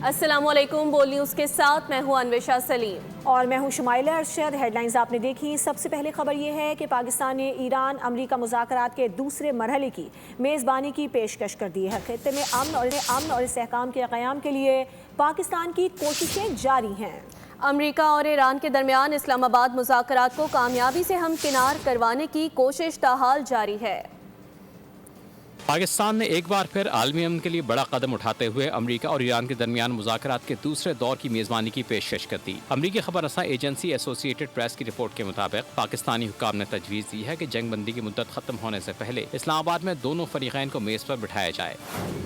السلام علیکم، بول نیوز کے ساتھ میں ہوں انوشا سلیم اور میں ہوں شمائلہ ارشد۔ ہیڈ لائنز آپ نے دیکھی۔ سب سے پہلے خبر یہ ہے کہ پاکستان نے ایران امریکہ مذاکرات کے دوسرے مرحلے کی میزبانی کی پیشکش کر دی ہے۔ خطے میں امن اور استحکام کے قیام کے لیے پاکستان کی کوششیں جاری ہیں۔ امریکہ اور ایران کے درمیان اسلام آباد مذاکرات کو کامیابی سے ہمکنار کروانے کی کوشش تاحال جاری ہے۔ پاکستان نے ایک بار پھر عالمی امن کے لیے بڑا قدم اٹھاتے ہوئے امریکہ اور ایران کے درمیان مذاکرات کے دوسرے دور کی میزبانی کی پیشکش کر دی۔ امریکی خبر رساں ایجنسی ایسوسی ایٹڈ پریس کی رپورٹ کے مطابق پاکستانی حکام نے تجویز دی ہے کہ جنگ بندی کی مدت ختم ہونے سے پہلے اسلام آباد میں دونوں فریقین کو میز پر بٹھایا جائے۔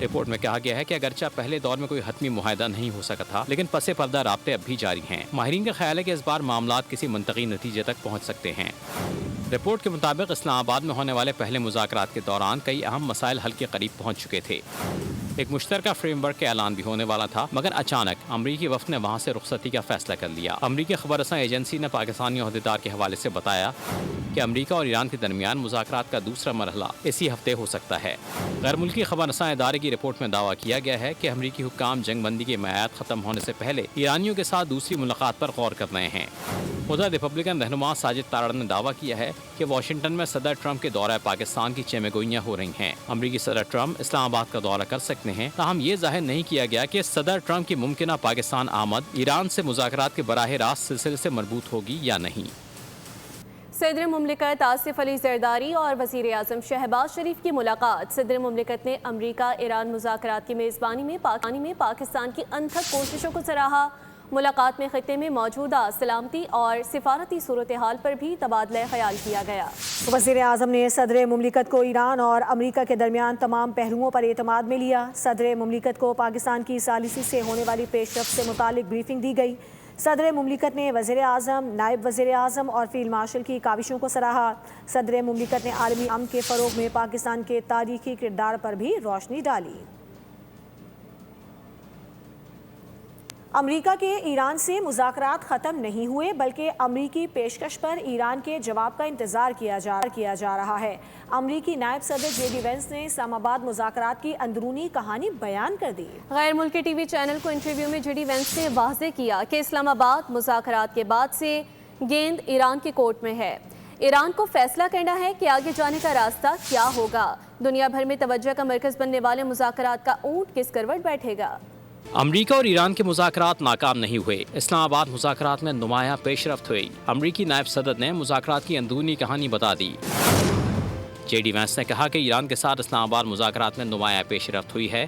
رپورٹ میں کہا گیا ہے کہ اگرچہ پہلے دور میں کوئی حتمی معاہدہ نہیں ہو سکا تھا، لیکن پس پردہ رابطے اب بھی جاری ہیں۔ ماہرین کا خیال ہے کہ اس بار معاملات کسی منطقی نتیجے تک پہنچ سکتے ہیں۔ رپورٹ کے مطابق اسلام آباد میں ہونے والے پہلے مذاکرات کے دوران کئی اہم مسائل حل کے قریب پہنچ چکے تھے۔ ایک مشترکہ فریم ورک کا اعلان بھی ہونے والا تھا، مگر اچانک امریکی وفد نے وہاں سے رخصتی کا فیصلہ کر لیا۔ امریکی خبر رساں ایجنسی نے پاکستانی عہدیدار کے حوالے سے بتایا کہ امریکہ اور ایران کے درمیان مذاکرات کا دوسرا مرحلہ اسی ہفتے ہو سکتا ہے۔ غیر ملکی خبر رساں ادارے کی رپورٹ میں دعویٰ کیا گیا ہے کہ امریکی حکام جنگ بندی کے میعاد ختم ہونے سے پہلے ایرانیوں کے ساتھ دوسری ملاقات پر غور کر رہے ہیں۔ ادھر ریپبلکن رہنما ساجد تارڑ نے دعویٰ کیا ہے کہ واشنگٹن میں صدر ٹرمپ کے دورہ پاکستان کی چمگوئیاں ہو رہی ہیں۔ امریکی صدر ٹرمپ اسلام آباد کا دورہ کر سکتے ہیں، تاہم یہ ظاہر نہیں کیا گیا کہ صدر ٹرمپ کی ممکنہ پاکستان آمد ایران سے مذاکرات کے براہ راست سلسلے سے مربوط ہوگی یا نہیں۔ صدر مملکت آصف علی زرداری اور وزیر اعظم شہباز شریف کی ملاقات۔ صدر مملکت نے امریکہ ایران مذاکرات کی میزبانی میں پاکستان کی انتھک کوششوں کو سراہا۔ ملاقات میں خطے میں موجودہ سلامتی اور سفارتی صورتحال پر بھی تبادلہ خیال کیا گیا۔ وزیر اعظم نے صدر مملکت کو ایران اور امریکہ کے درمیان تمام پہلوؤں پر اعتماد میں لیا۔ صدر مملکت کو پاکستان کی ثالثی سے ہونے والی پیش رفت سے متعلق بریفنگ دی گئی۔ صدر مملکت نے وزیر اعظم، نائب وزیر اعظم اور فیلڈ مارشل کی کاوشوں کو سراہا۔ صدر مملکت نے عالمی امن کے فروغ میں پاکستان کے تاریخی کردار پر بھی روشنی ڈالی۔ امریکہ کے ایران سے مذاکرات ختم نہیں ہوئے، بلکہ امریکی پیشکش پر ایران کے جواب کا انتظار کیا جا رہا ہے۔ امریکی نائب صدر جے ڈی وینس نے اسلام آباد مذاکرات کی اندرونی کہانی بیان کر دی۔ غیر ملکی ٹی وی چینل کو انٹرویو میں جے ڈی وینس نے واضح کیا کہ اسلام آباد مذاکرات کے بعد سے گیند ایران کے کورٹ میں ہے۔ ایران کو فیصلہ کرنا ہے کہ آگے جانے کا راستہ کیا ہوگا۔ دنیا بھر میں توجہ کا مرکز بننے والے مذاکرات کا اونٹ کس کروٹ بیٹھے گا؟ امریکہ اور ایران کے مذاکرات ناکام نہیں ہوئے، اسلام آباد مذاکرات میں نمایاں پیش رفت ہوئی۔ امریکی نائب صدر نے مذاکرات کی اندرونی کہانی بتا دی۔ جے ڈی وینس نے کہا کہ ایران کے ساتھ اسلام آباد مذاکرات میں نمایاں پیش رفت ہوئی ہے۔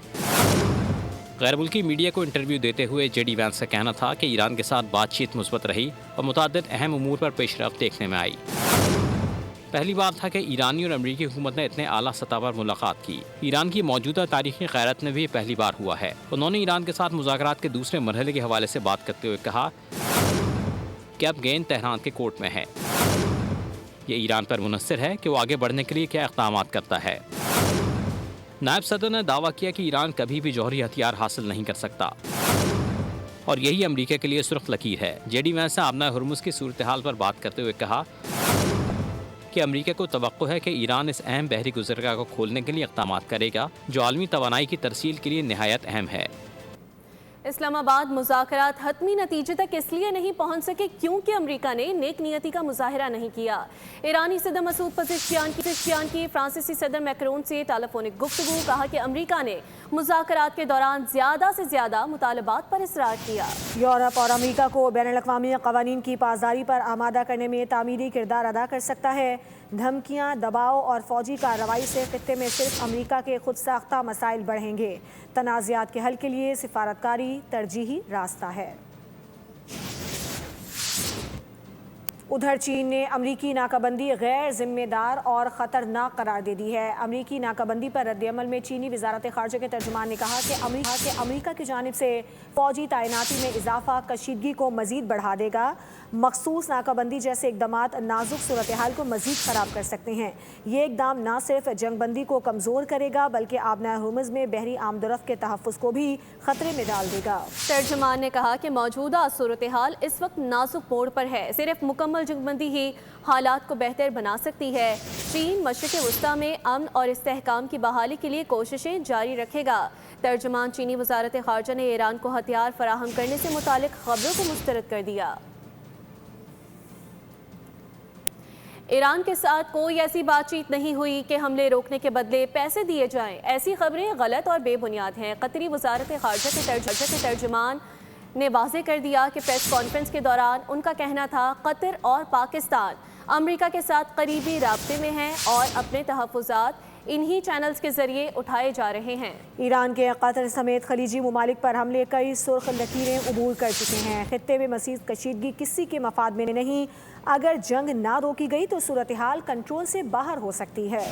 غیر ملکی میڈیا کو انٹرویو دیتے ہوئے جے ڈی وینس کا کہنا تھا کہ ایران کے ساتھ بات چیت مثبت رہی اور متعدد اہم امور پر پیش رفت دیکھنے میں آئی۔ پہلی بار تھا کہ ایرانی اور امریکی حکومت نے اتنے اعلیٰ سطح پر ملاقات کی۔ ایران کی موجودہ تاریخی غیرت میں بھی پہلی بار ہوا ہے۔ انہوں نے ایران کے ساتھ مذاکرات کے دوسرے مرحلے کے حوالے سے بات کرتے ہوئے کہا کہ اب گیند تہران کے کورٹ میں ہے۔ یہ ایران پر منحصر ہے کہ وہ آگے بڑھنے کے لیے کیا اقدامات کرتا ہے۔ نائب صدر نے دعویٰ کیا کہ ایران کبھی بھی جوہری ہتھیار حاصل نہیں کر سکتا اور یہی امریکہ کے لیے سرخ لکیر ہے۔ جے ڈی وینس نے آبنہ ہرمز کی صورتحال پر بات کرتے ہوئے کہا کہ امریکہ کو توقع ہے کہ ایران اس اہم بحری گزرگاہ کو کھولنے کے لیے اقدامات کرے گا، جو عالمی توانائی کی ترسیل کے لیے نہایت اہم ہے۔ اسلام آباد مذاکرات حتمی نتیجے تک اس لیے نہیں پہنچ سکے کیونکہ امریکہ نے نیک نیتی کا مظاہرہ نہیں کیا۔ ایرانی صدر مسعود پزشکیان کی فرانسیسی صدر میکرون سے ٹیلی فونک گفتگو، کہا کہ امریکہ نے مذاکرات کے دوران زیادہ سے زیادہ مطالبات پر اصرار کیا۔ یورپ اور امریکہ کو بین الاقوامی قوانین کی پاسداری پر آمادہ کرنے میں تعمیری کردار ادا کر سکتا ہے۔ دھمکیاں، دباؤ اور فوجی کارروائی سے خطے میں صرف امریکہ کے خود ساختہ مسائل بڑھیں گے۔ تنازعات کے حل کے لیے سفارتکاری ترجیحی راستہ ہے۔ ادھر چین نے امریکی ناکہ بندی غیر ذمہ دار اور خطرناک قرار دے دی ہے۔ امریکی ناکہ بندی پر رد عمل میں چینی وزارت خارجہ کے ترجمان نے کہا کہ امریکہ کی جانب سے فوجی تعیناتی میں اضافہ کشیدگی کو مزید بڑھا دے گا۔ مخصوص ناکہ بندی جیسے اقدامات نازک صورتحال کو مزید خراب کر سکتے ہیں۔ یہ اقدام نہ صرف جنگ بندی کو کمزور کرے گا بلکہ آبنہ ہرمز میں بحری آمد و رفت کے تحفظ کو بھی خطرے میں ڈال دے گا۔ ترجمان نے کہا کہ موجودہ صورتحال اس وقت نازک موڑ پر ہے، صرف مکمل جنگ بندی ہی حالات کو بہتر بنا سکتی ہے۔ چین مشرق وسطیٰ میں امن اور استحکام کی بحالی کے لیے کوششیں جاری رکھے گا۔ ترجمان چینی وزارت خارجہ نے ایران کو ہتھیار فراہم کرنے سے متعلق خبروں کو مسترد کر دیا۔ ایران کے ساتھ کوئی ایسی بات چیت نہیں ہوئی کہ حملے روکنے کے بدلے پیسے دیے جائیں، ایسی خبریں غلط اور بے بنیاد ہیں۔ قطری وزارت خارجہ کے ترجمان نے واضح کر دیا کہ پریس کانفرنس کے دوران ان کا کہنا تھا قطر اور پاکستان امریکہ کے ساتھ قریبی رابطے میں ہیں اور اپنے تحفظات انہی چینلز کے ذریعے اٹھائے جا رہے ہیں۔ ایران کے قطر سمیت خلیجی ممالک پر حملے کئی سرخ لکیریں عبور کر چکے ہیں۔ خطے میں مزید کشیدگی کسی کے مفاد میں نہیں، اگر جنگ نہ روکی گئی تو صورتحال کنٹرول سے باہر ہو سکتی ہے۔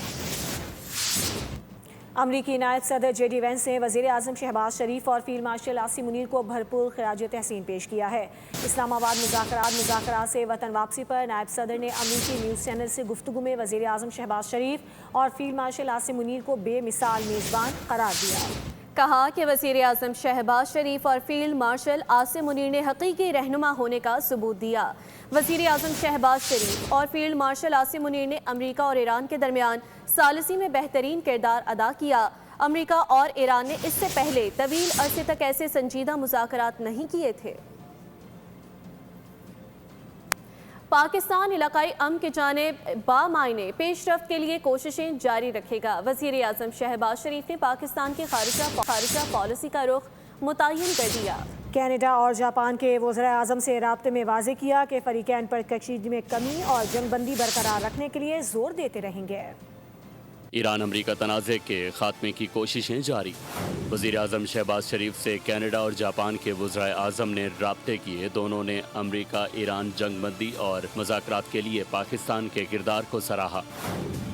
امریکی نائب صدر جے ڈی وینس نے وزیر اعظم شہباز شریف اور فیلڈ مارشل عاصم منیر کو بھرپور خراج تحسین پیش کیا ہے۔ اسلام آباد مذاکرات سے وطن واپسی پر نائب صدر نے امریکی نیوز چینل سے گفتگو میں وزیر اعظم شہباز شریف اور فیلڈ مارشل عاصم منیر کو بے مثال میزبان قرار دیا۔ کہا کہ وزیر اعظم شہباز شریف اور فیلڈ مارشل عاصم منیر نے حقیقی رہنما ہونے کا ثبوت دیا۔ وزیر اعظم شہباز شریف اور فیلڈ مارشل عاصم منیر نے امریکہ اور ایران کے درمیان ثالثی میں بہترین کردار ادا کیا۔ امریکہ اور ایران نے اس سے پہلے طویل عرصے تک ایسے سنجیدہ مذاکرات نہیں کیے تھے۔ پاکستان علاقائی امن کی جانب بامعنی پیش رفت کے لیے کوششیں جاری رکھے گا۔ وزیر اعظم شہباز شریف نے پاکستان کی خارجہ پالیسی کا رخ متعین کر دیا۔ کینیڈا اور جاپان کے وزراء اعظم سے رابطے میں واضح کیا کہ فریقین پر کشیدگی میں کمی اور جنگ بندی برقرار رکھنے کے لیے زور دیتے رہیں گے۔ ایران امریکہ تنازع کے خاتمے کی کوششیں جاری۔ وزیر اعظم شہباز شریف سے کینیڈا اور جاپان کے وزراء اعظم نے رابطے کیے۔ دونوں نے امریکہ ایران جنگ بندی اور مذاکرات کے لیے پاکستان کے کردار کو سراہا۔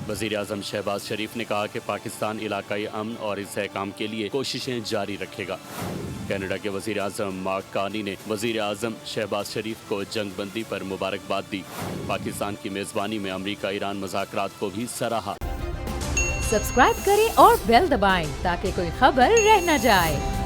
وزیر اعظم شہباز شریف نے کہا کہ پاکستان علاقائی امن اور استحکام کے لیے کوششیں جاری رکھے گا۔ کینیڈا کے وزیر اعظم مارک کارنی نے وزیر اعظم شہباز شریف کو جنگ بندی پر مبارکباد دی۔ پاکستان کی میزبانی میں امریکہ ایران مذاکرات کو بھی سراہا۔ سبسکرائب کریں اور بیل دبائیں تاکہ کوئی خبر رہ نہ جائے۔